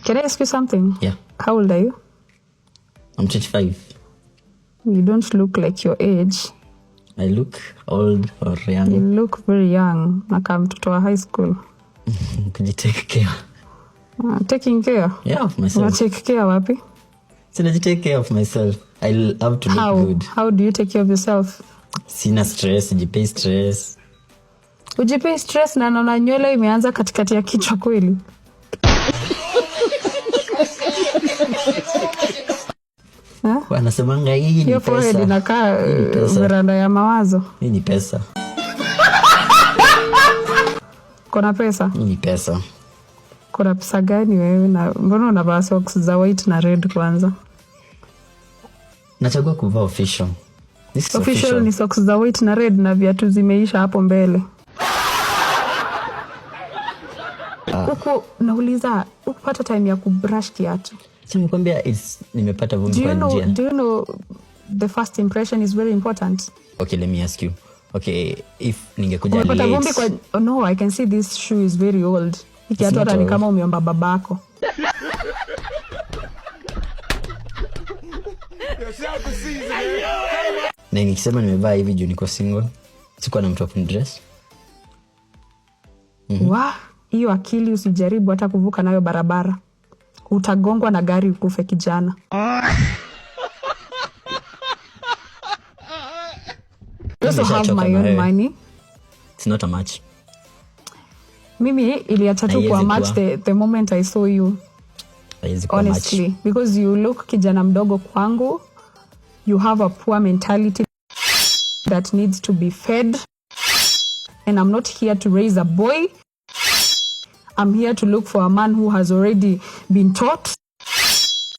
Can I ask you something? Yeah. How old are you? I'm 25. You don't look like your age. I look old or young. You look very young. Naka mtoto wa high school. Could you take care? Taking care? Yeah, of myself. Una take care wapi? So I take care of myself. I have to look good. How do you take care of yourself? Sina stress, ujipei stress. Ujipei stress na naona nywele imeanza katikati ya kichwa kweli. Wanasemanga hii ni pesa. Forehead inakaa veranda ya mawazo. Hii ni pesa. Kuna pesa? Hii ni pesa. Kuna pesa gani wewe na mbona unavaa socks za white na red kwanza? Nachagua kuvaa official. Official ni socks za white na red na viatu zimeisha hapo mbele. Huko nauliza ukipata time ya kubrush kiatu. Nimekwambia nimepata vumbi kwa njia. Do you know the first impression is very important? Okay, let me ask you. Okay, if ningekuja late. Umepata vumbi kwa no, I can see this shoe is very old. Kiatu hata ni kama umeomba babako. Na nikisema nimevaa hivi juu niko single, sikuwa na mtu wa kunidress. Hiyo akili usijaribu hata kuvuka nayo barabara. Utagongwa na gari ukufe kijana. I also have my own money. It's not a match. Mimi iliacha tu kwa match the moment I saw you. Honestly, match. Because you look kijana mdogo kwangu. You have a poor mentality that needs to be fed. And I'm not here to raise a boy. I'm here to look for a man who has already been taught.